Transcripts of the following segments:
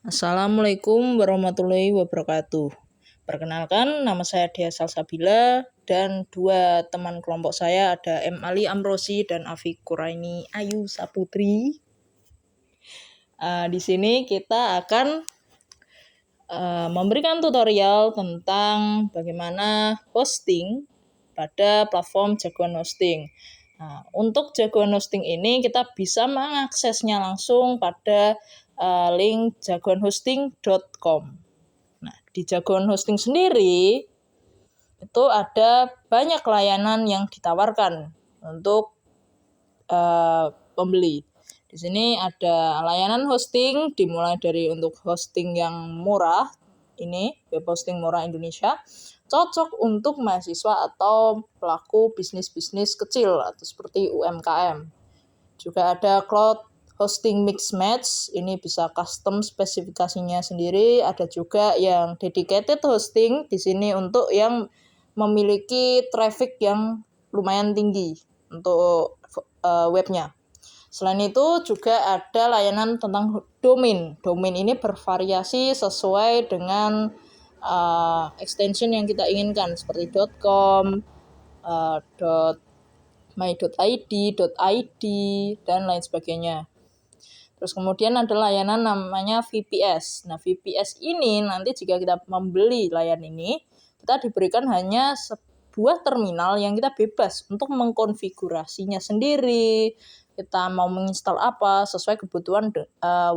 Assalamualaikum warahmatullahi wabarakatuh. Perkenalkan, nama saya Dea Salsabila dan dua teman kelompok saya ada M. Ali Amrosi dan Afiq Quraini Ayu Saputri. Di sini kita akan memberikan tutorial tentang bagaimana hosting pada platform Jagoan Hosting. Untuk Jagoan Hosting ini kita bisa mengaksesnya langsung pada link jagoanhosting.com. Nah, di Jagoan Hosting sendiri itu ada banyak layanan yang ditawarkan untuk pembeli. Di sini ada layanan hosting dimulai dari untuk hosting yang murah, ini web hosting murah Indonesia, cocok untuk mahasiswa atau pelaku bisnis-bisnis kecil atau seperti UMKM. Juga ada cloud hosting mix match, ini bisa custom spesifikasinya sendiri. Ada juga yang dedicated hosting, di sini untuk yang memiliki traffic yang lumayan tinggi untuk webnya. Selain itu juga ada layanan tentang domain. Domain ini bervariasi sesuai dengan extension yang kita inginkan seperti .com, .my.id, .id, dan lain sebagainya. Terus kemudian ada layanan namanya VPS. Nah, VPS ini nanti jika kita membeli layanan ini, kita diberikan hanya sebuah terminal yang kita bebas untuk mengkonfigurasinya sendiri. Kita mau menginstal apa sesuai kebutuhan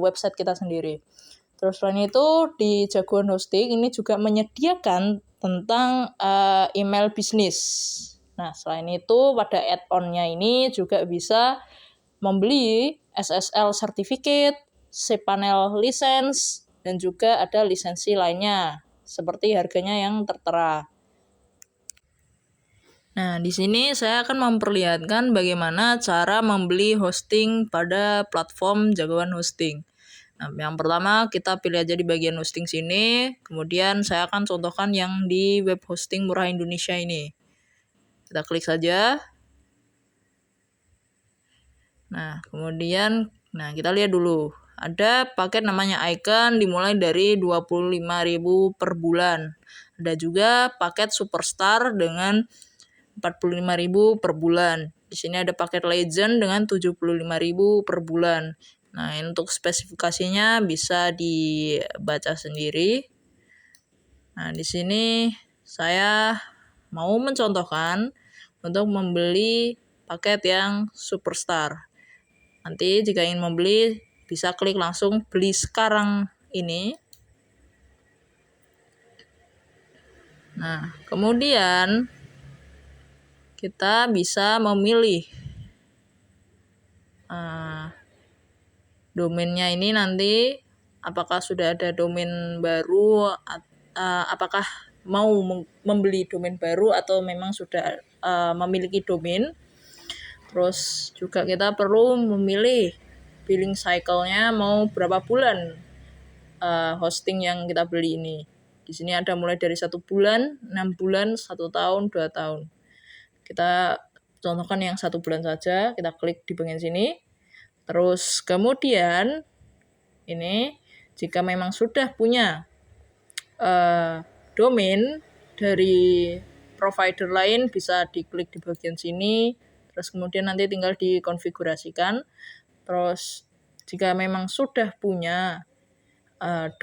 website kita sendiri. Terus selain itu di Jagoan Hosting ini juga menyediakan tentang email bisnis. Nah, selain itu pada add-on-nya ini juga bisa membeli SSL Certificate, cPanel License, dan juga ada lisensi lainnya, seperti harganya yang tertera. Nah, di sini saya akan memperlihatkan bagaimana cara membeli hosting pada platform Jagoan Hosting. Nah, yang pertama kita pilih aja di bagian hosting sini, kemudian saya akan contohkan yang di web hosting murah Indonesia ini. Kita klik saja. Nah, kemudian kita lihat dulu. Ada paket namanya Icon dimulai dari 25.000 per bulan. Ada juga paket Superstar dengan 45.000 per bulan. Di sini ada paket Legend dengan 75.000 per bulan. Nah, untuk spesifikasinya bisa dibaca sendiri. Nah, di sini saya mau mencontohkan untuk membeli paket yang Superstar. Nanti jika ingin membeli, bisa klik langsung beli sekarang ini. Nah, kemudian kita bisa memilih domainnya ini nanti apakah sudah ada domain baru, apakah mau membeli domain baru atau memang sudah memiliki domain. Terus juga kita perlu memilih billing cycle-nya mau berapa bulan hosting yang kita beli ini. Di sini ada mulai dari 1 bulan, 6 bulan, 1 tahun, 2 tahun. Kita contohkan yang 1 bulan saja, kita klik di bagian sini. Terus kemudian ini jika memang sudah punya domain dari provider lain bisa diklik di bagian sini. Terus kemudian nanti tinggal dikonfigurasikan. Terus jika memang sudah punya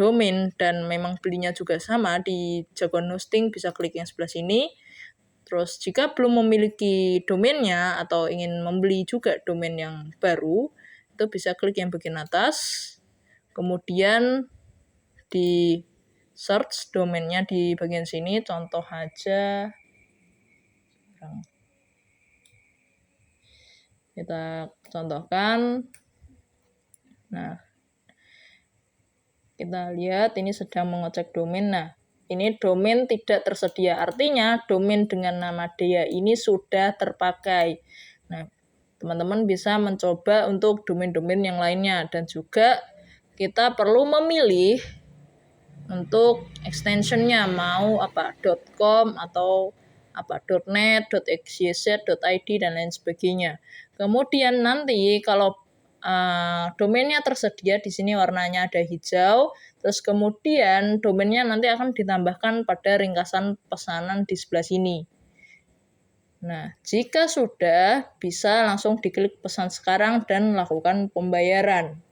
domain dan memang belinya juga sama di Jagoan Hosting, bisa klik yang sebelah sini. Terus jika belum memiliki domainnya atau ingin membeli juga domain yang baru, itu bisa klik yang bagian atas. Kemudian di search domainnya di bagian sini, contoh aja. Kita contohkan. Nah, kita lihat ini sedang mengecek domain. Nah, ini domain tidak tersedia. Artinya domain dengan nama Dea ini sudah terpakai. Nah, teman-teman bisa mencoba untuk domain-domain yang lainnya. Dan juga kita perlu memilih untuk extensionnya mau apa, .com atau apa, .net, .xyz, .id, dan lain sebagainya. Kemudian nanti kalau domainnya tersedia di sini warnanya ada hijau. Terus kemudian domainnya nanti akan ditambahkan pada ringkasan pesanan di sebelah sini. Nah, jika sudah, bisa langsung diklik pesan sekarang dan lakukan pembayaran.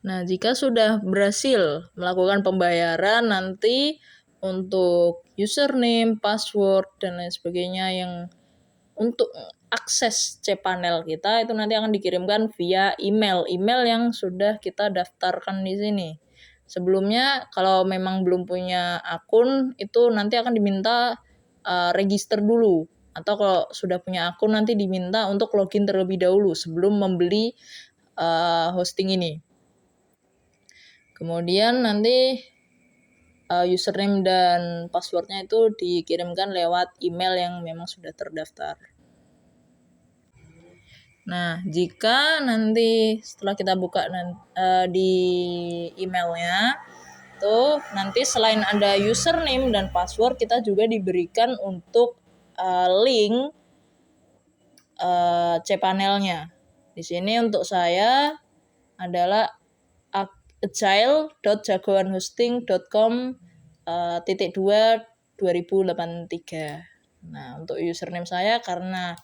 Nah, jika sudah berhasil melakukan pembayaran, nanti untuk username, password, dan lain sebagainya yang untuk akses cPanel kita itu nanti akan dikirimkan via email yang sudah kita daftarkan di sini. Sebelumnya kalau memang belum punya akun itu nanti akan diminta register dulu, atau kalau sudah punya akun nanti diminta untuk login terlebih dahulu sebelum membeli hosting ini. Kemudian nanti username dan passwordnya itu dikirimkan lewat email yang memang sudah terdaftar. Nah, jika nanti setelah kita buka di emailnya, tuh nanti selain ada username dan password, kita juga diberikan untuk link cPanelnya. Di sini untuk saya adalah agile.jagoanhosting.com -2 2083. Nah, untuk username saya karena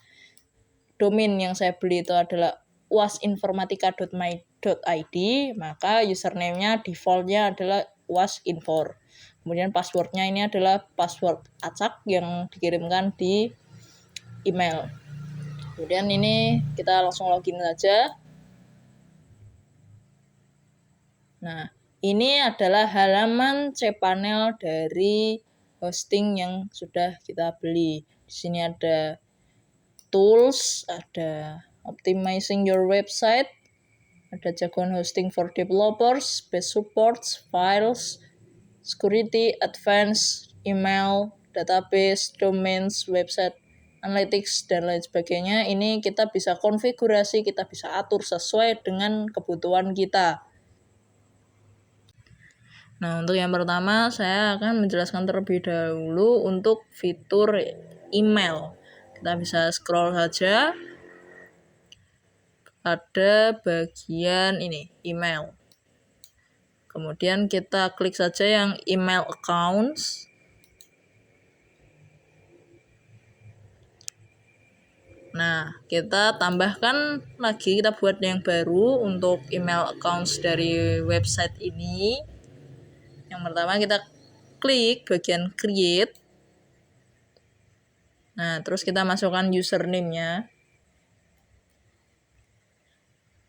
domain yang saya beli itu adalah uasinformatika.my.id, maka username-nya default-nya adalah uasinfor. Kemudian password-nya ini adalah password acak yang dikirimkan di email. Kemudian ini kita langsung login saja. Nah, ini adalah halaman cPanel dari hosting yang sudah kita beli. Di sini ada tools, ada optimizing your website, ada Jagoan Hosting for Developers, best supports, files, security, advanced, email, database, domains, website, analytics, dan lain sebagainya. Ini kita bisa konfigurasi, kita bisa atur sesuai dengan kebutuhan kita. Nah, untuk yang pertama saya akan menjelaskan terlebih dahulu untuk fitur email. Kita bisa scroll saja pada bagian ini, email. Kemudian kita klik saja yang email accounts. Nah, kita tambahkan lagi, kita buat yang baru untuk email accounts dari website ini. Yang pertama kita klik bagian create. Nah, terus kita masukkan username-nya.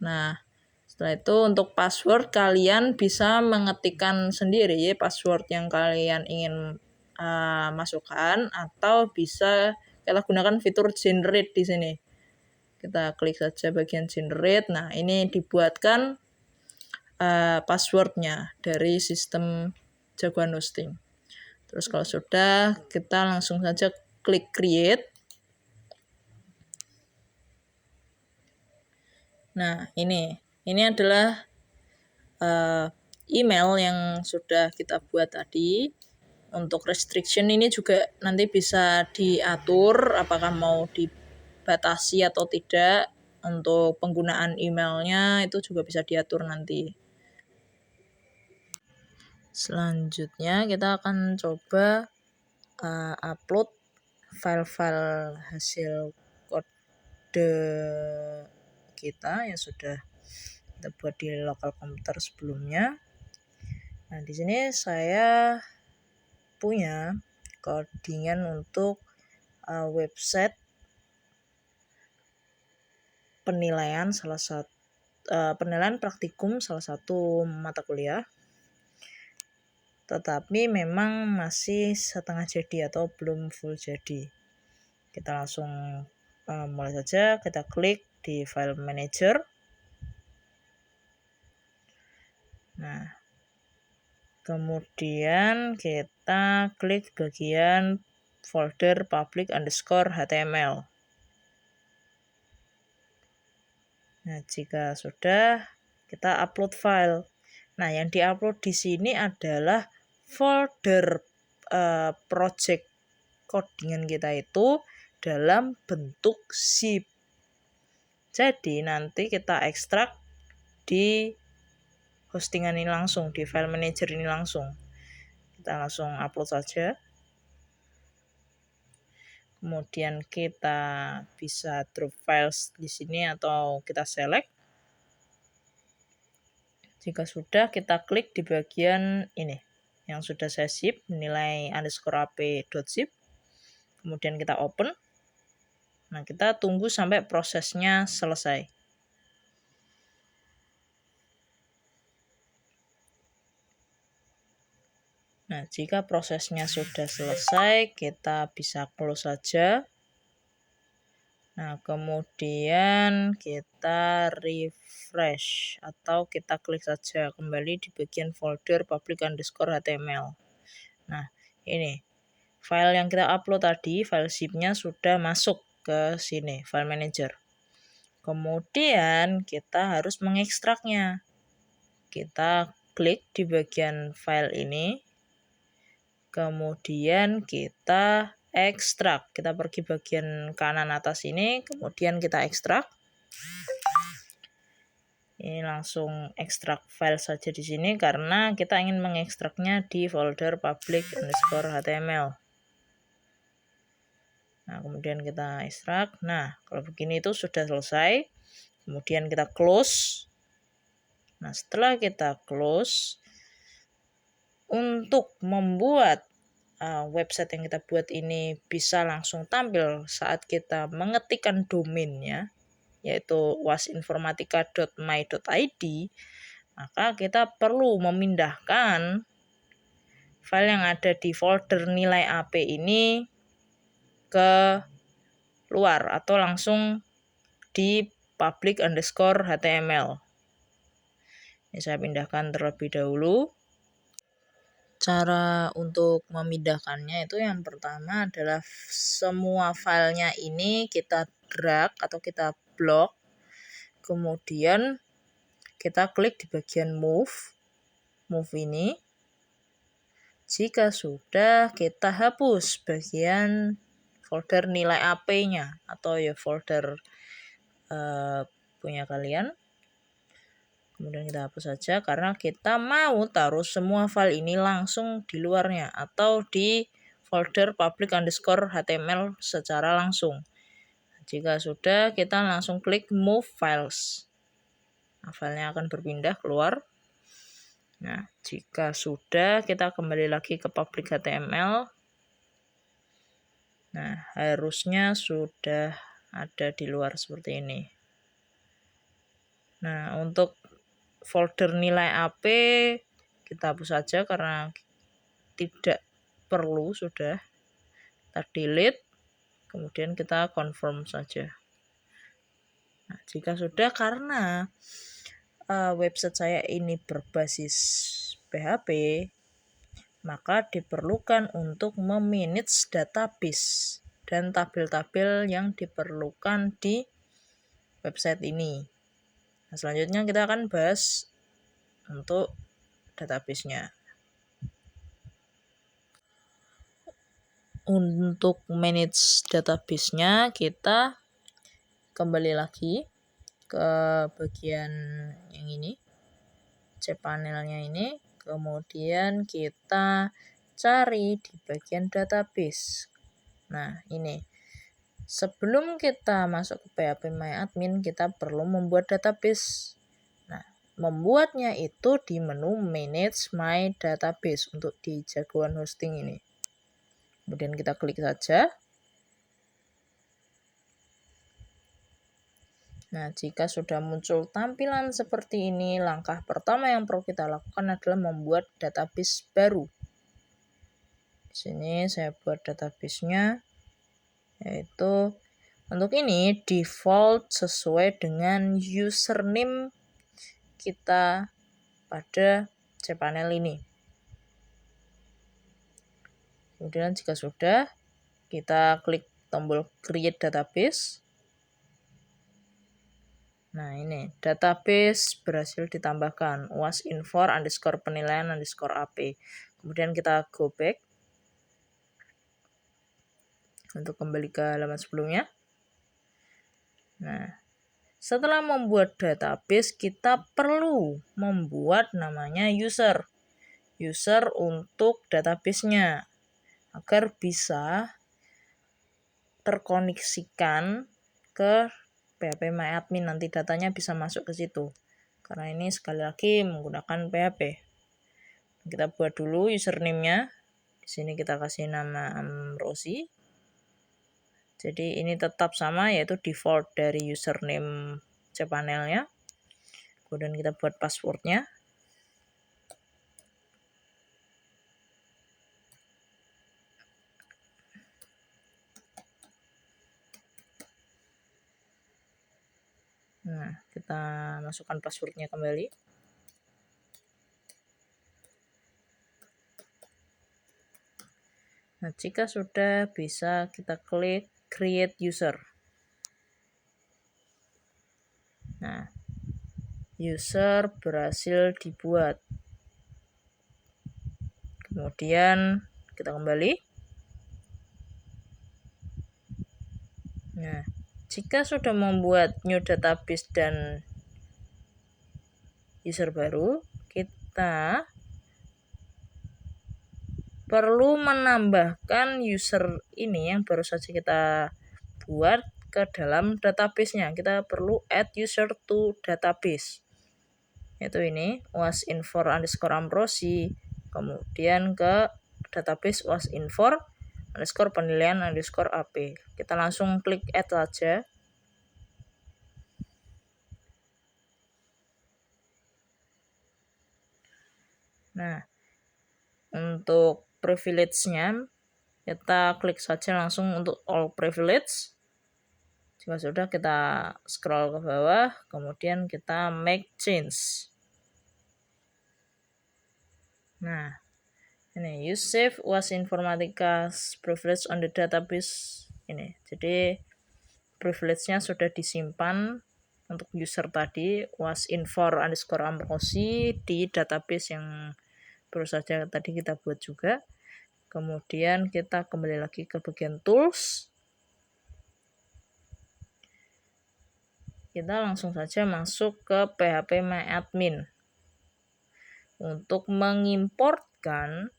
Nah, setelah itu untuk password kalian bisa mengetikkan sendiri password yang kalian ingin masukkan, atau bisa kita gunakan fitur generate di sini. Kita klik saja bagian generate. Nah, ini dibuatkan passwordnya dari sistem Jagoan Hosting. Terus kalau sudah, kita langsung saja klik create. Nah, ini adalah email yang sudah kita buat tadi. Untuk restriction ini juga nanti bisa diatur apakah mau dibatasi atau tidak. Untuk penggunaan emailnya itu juga bisa diatur nanti. Selanjutnya kita akan coba upload file-file hasil kode kita yang sudah kita buat di lokal komputer sebelumnya. Nah, di sini saya punya codingan untuk website penilaian penilaian praktikum salah satu mata kuliah, tetapi memang masih setengah jadi atau belum full jadi. Kita langsung mulai saja. Kita klik di file manager. Nah, kemudian kita klik bagian folder public_html. Nah, jika sudah, kita upload file. Nah, yang diupload di sini adalah folder project codingan kita itu dalam bentuk zip. Jadi nanti kita ekstrak di hostingan ini langsung, di file manager ini langsung. Kita langsung upload saja. Kemudian kita bisa drop files di sini atau kita select. Jika sudah, kita klik di bagian ini yang sudah saya zip, nilai _ap.zip. Kemudian kita open. Nah, kita tunggu sampai prosesnya selesai. Nah, jika prosesnya sudah selesai, kita bisa close saja. Nah, kemudian kita refresh atau kita klik saja kembali di bagian folder public_html. Nah, ini file yang kita upload tadi, file zip-nya sudah masuk ke sini, file manager. Kemudian kita harus mengekstraknya. Kita klik di bagian file ini. Kemudian kita ekstrak. Kita pergi bagian kanan atas ini, kemudian kita ekstrak. Ini langsung ekstrak file saja di sini karena kita ingin mengekstraknya di folder public_html. Nah, kemudian kita ekstrak. Nah, kalau begini itu sudah selesai. Kemudian kita close. Nah, setelah kita close, untuk membuat website yang kita buat ini bisa langsung tampil saat kita mengetikkan domainnya, yaitu wasinformatika.my.id, maka kita perlu memindahkan file yang ada di folder nilai AP ini ke luar atau langsung di public_html. Ini saya pindahkan terlebih dahulu. Cara untuk memindahkannya itu yang pertama adalah semua filenya ini kita drag atau kita blok. Kemudian kita klik di bagian move ini. Jika sudah, kita hapus bagian folder nilai AP-nya atau ya folder punya kalian. Kemudian kita hapus saja karena kita mau taruh semua file ini langsung di luarnya atau di folder public_html secara langsung. Jika sudah, kita langsung klik move files. Nah, filenya akan berpindah keluar. Nah, jika sudah, kita kembali lagi ke public_html. Nah, harusnya sudah ada di luar seperti ini. Nah, untuk folder nilai AP kita hapus saja karena tidak perlu, sudah kita delete, kemudian kita confirm saja. Nah, jika sudah, karena website saya ini berbasis PHP, maka diperlukan untuk memanage database dan tabel-tabel yang diperlukan di website ini. Nah, selanjutnya kita akan bahas untuk database-nya. Untuk manage database-nya, kita kembali lagi ke bagian yang ini, cPanel-nya ini. Kemudian kita cari di bagian database. Nah, ini. Sebelum kita masuk ke PHPMyAdmin, kita perlu membuat database. Nah, membuatnya itu di menu Manage My Database untuk di jagoan hosting ini. Kemudian kita klik saja. Nah, jika sudah muncul tampilan seperti ini, langkah pertama yang perlu kita lakukan adalah membuat database baru. Di sini saya buat database-nya, yaitu untuk ini default sesuai dengan username kita pada cPanel ini. Kemudian jika sudah, kita klik tombol create database. Nah, ini database berhasil ditambahkan wasinfor_penilaian_ap. Kemudian kita go back untuk kembali ke halaman sebelumnya. Nah, Setelah membuat database, kita perlu membuat namanya user untuk database-nya agar bisa terkoneksikan ke PHP MyAdmin, nanti datanya bisa masuk ke situ. Karena ini sekali lagi menggunakan PHP. Kita buat dulu username-nya. Di sini kita kasih nama Amrozi. Jadi ini tetap sama, yaitu default dari username cPanel-nya. Kemudian kita buat password-nya. Nah, kita masukkan password-nya kembali. Nah, jika sudah, bisa kita klik create user. Nah, user berhasil dibuat. Kemudian kita kembali. Nah, jika sudah membuat new database dan user baru, kita perlu menambahkan user ini yang baru saja kita buat ke dalam database-nya. Kita perlu add user to database, yaitu ini wasinfor_amrozi, kemudian ke database wasinfor_penilaian_ap. Kita langsung klik add saja. Nah, untuk privilege-nya kita klik saja langsung untuk all privilege. Jika sudah, kita scroll ke bawah, kemudian kita make change. Nah, ini use save wasinformatika's privilege on the database ini. Jadi privilege-nya sudah disimpan untuk user tadi wasinfor_amrozi di database yang baru saja tadi kita buat juga. Kemudian kita kembali lagi ke bagian tools. Kita langsung saja masuk ke PHP MyAdmin untuk mengimportkan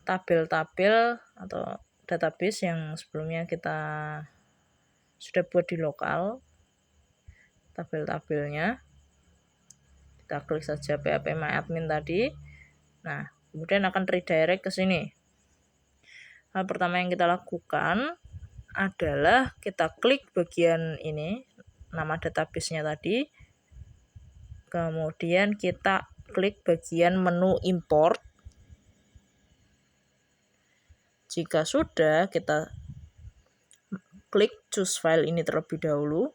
tabel-tabel atau database yang sebelumnya kita sudah buat di lokal. Tabel-tabelnya kita klik saja PHP MyAdmin tadi. Nah, kemudian akan redirect ke sini. Hal pertama yang kita lakukan adalah kita klik bagian ini, nama database-nya tadi. Kemudian kita klik bagian menu import. Jika sudah, kita klik choose file ini terlebih dahulu.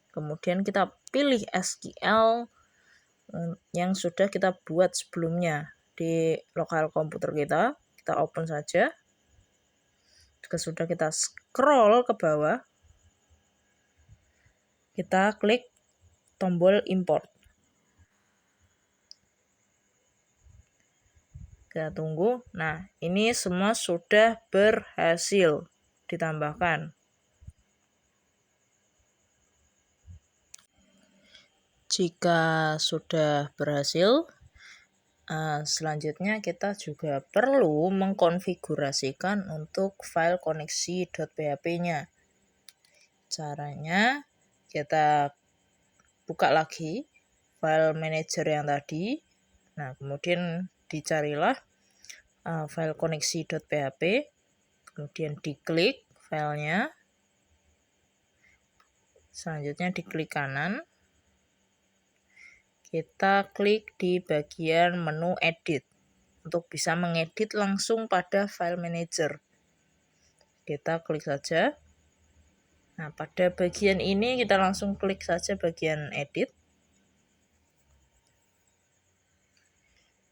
Kemudian kita pilih SQL yang sudah kita buat sebelumnya di lokal komputer kita. Kita open saja. Jika sudah, kita scroll ke bawah. Kita klik tombol import. Kita tunggu. Nah, ini semua sudah berhasil ditambahkan. Jika sudah berhasil, selanjutnya kita juga perlu mengkonfigurasikan untuk file koneksi.php-nya. Caranya, kita buka lagi file manager yang tadi. Nah, kemudian dicarilah file koneksi.php, kemudian diklik filenya. Selanjutnya diklik kanan. Kita klik di bagian menu edit untuk bisa mengedit langsung pada file manager. Kita klik saja. Nah, pada bagian ini kita langsung klik saja bagian edit.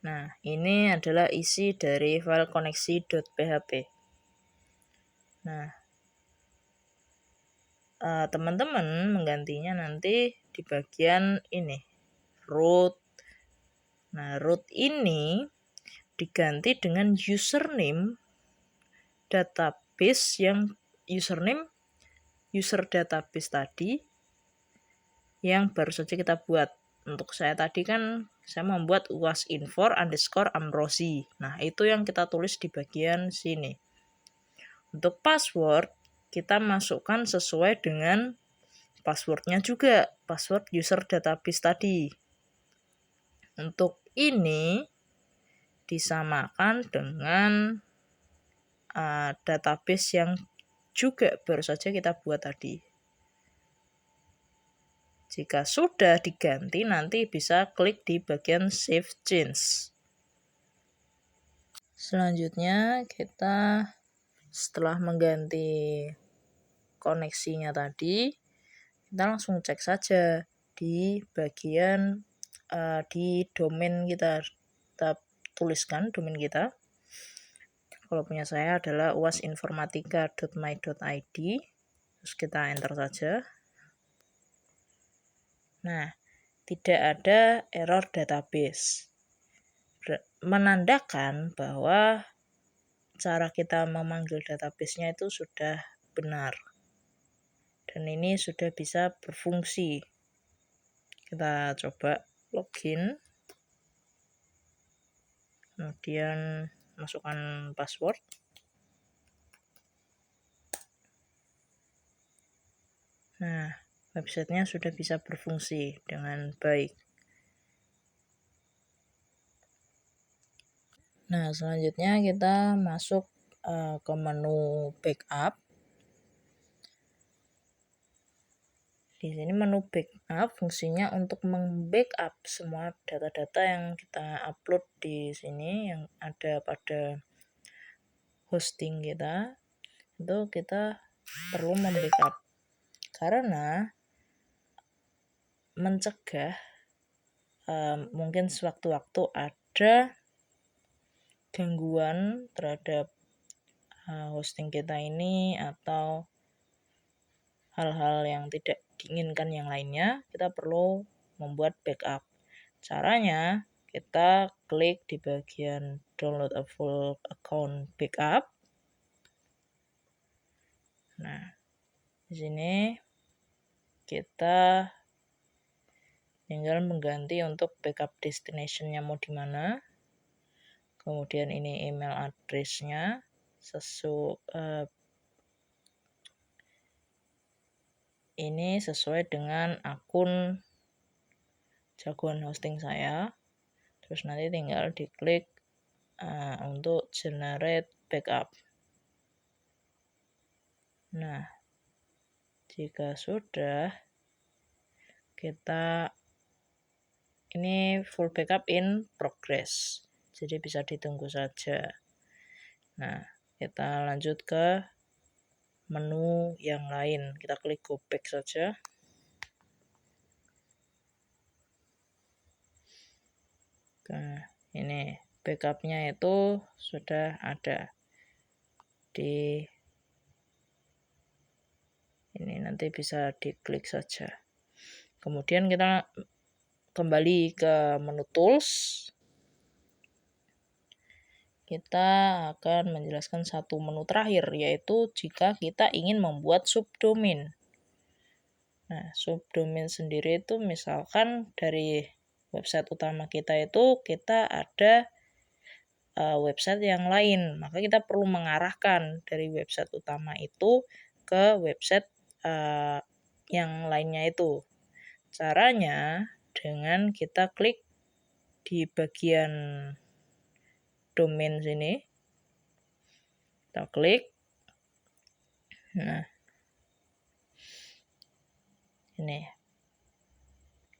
Nah, ini adalah isi dari file koneksi.php. Nah, teman-teman menggantinya nanti di bagian ini, root. Nah, root ini diganti dengan username database yang username user database tadi yang baru saja kita buat. Untuk saya tadi kan saya membuat uasinfor_amrozi. Nah, itu yang kita tulis di bagian sini. Untuk password, kita masukkan sesuai dengan passwordnya juga, password user database tadi. Untuk ini disamakan dengan database yang juga baru saja kita buat tadi. Jika sudah diganti, nanti bisa klik di bagian Save Change. Selanjutnya, kita setelah mengganti koneksinya tadi, kita langsung cek saja di bagian di domain kita. Kita tuliskan domain kita. Kalau punya saya adalah uasinformatika.my.id. Terus kita enter saja. Nah, tidak ada error database. Menandakan bahwa cara kita memanggil database-nya itu sudah benar. Dan ini sudah bisa berfungsi. Kita coba login. Kemudian masukkan password. Nah, websitenya sudah bisa berfungsi dengan baik. Nah, selanjutnya kita masuk ke menu backup. Di sini menu backup fungsinya untuk membackup semua data-data yang kita upload di sini yang ada pada hosting kita. Itu kita perlu membackup karena mencegah mungkin sewaktu-waktu ada gangguan terhadap hosting kita ini atau hal-hal yang tidak diinginkan yang lainnya, kita perlu membuat backup. Caranya, kita klik di bagian download a full account backup. Nah, di sini kita tinggal mengganti untuk backup destination-nya mau di mana. Kemudian ini email address-nya ini sesuai dengan akun jagoan hosting saya. Terus nanti tinggal diklik untuk generate backup. Nah, jika sudah, kita ini full backup in progress. Jadi bisa ditunggu saja. Nah, kita lanjut ke menu yang lain. Kita klik go back saja. Nah, ini backupnya itu sudah ada di ini, nanti bisa diklik saja. Kemudian kita kembali ke menu tools. Kita akan menjelaskan satu menu terakhir, yaitu jika kita ingin membuat subdomain. Nah, subdomain sendiri itu misalkan dari website utama kita itu kita ada website yang lain, maka kita perlu mengarahkan dari website utama itu ke website yang lainnya itu. Caranya dengan kita klik di bagian domain sini, kita klik. Nah, ini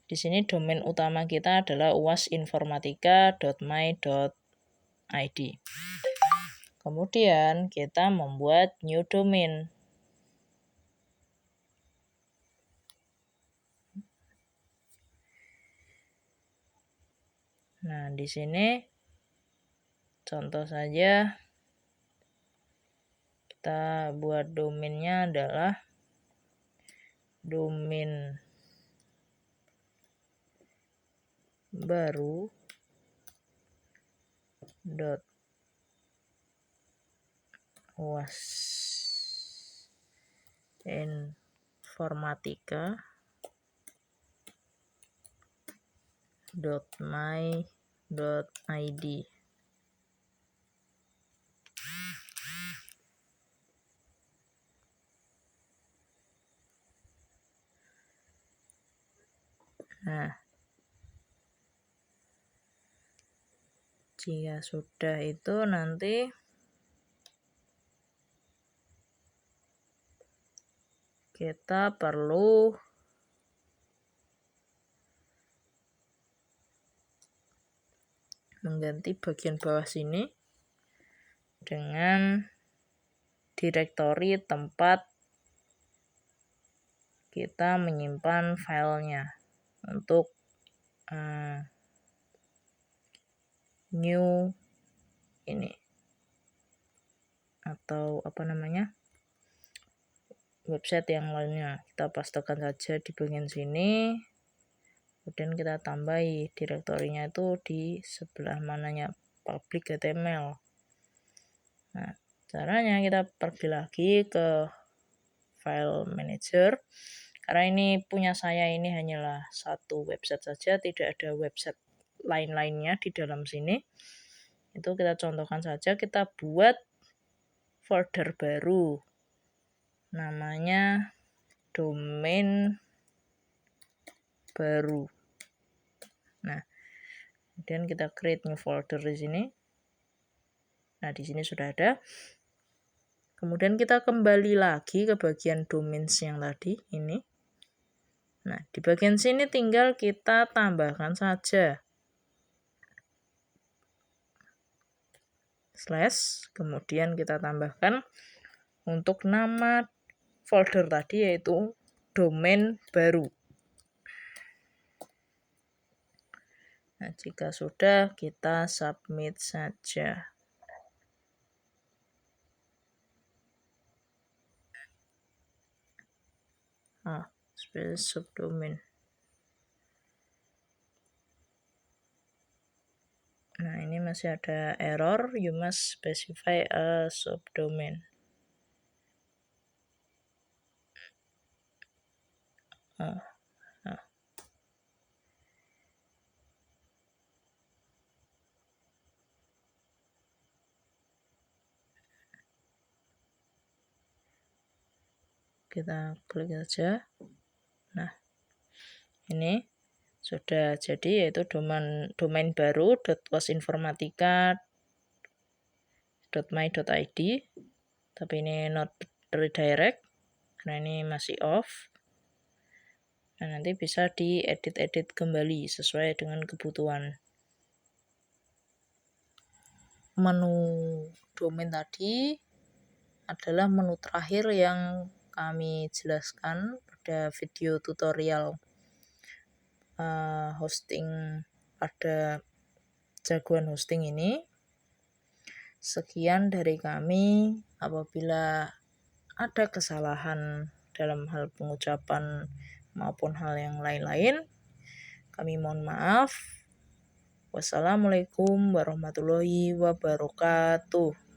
di sini domain utama kita adalah uasinformatika.my.id. Kemudian kita membuat new domain. Nah, di sini contoh saja kita buat domainnya adalah domain baru informatika.my.id. Nah, jika sudah itu nanti kita perlu mengganti bagian bawah sini dengan direktori tempat kita menyimpan filenya untuk new ini atau website yang lainnya. Kita pastekan saja di bagian sini, kemudian kita tambahi direktorinya itu di sebelah mananya, public HTML. Nah, caranya kita pergi lagi ke file manager, karena ini punya saya ini hanyalah satu website saja, tidak ada website lain-lainnya di dalam sini. Itu kita contohkan saja, kita buat folder baru namanya domain baru. Nah, kemudian kita create new folder di sini. Nah, di sini sudah ada. Kemudian kita kembali lagi ke bagian domains yang tadi ini. Nah, di bagian sini tinggal kita tambahkan saja slash, kemudian kita tambahkan untuk nama folder tadi yaitu domain baru. Nah, jika sudah, kita submit saja. Space subdomain. Nah, ini masih ada error, you must specify a subdomain. Kita klik saja. Nah, ini sudah jadi, yaitu domain baru .wasinformatika.my.id, tapi ini not redirect karena ini masih off. Nah, nanti bisa diedit-edit kembali sesuai dengan kebutuhan. Menu domain tadi adalah menu terakhir yang kami jelaskan pada video tutorial hosting pada jagoan hosting ini. Sekian dari kami. Apabila ada kesalahan dalam hal pengucapan maupun hal yang lain-lain, kami mohon maaf. Wassalamualaikum warahmatullahi wabarakatuh.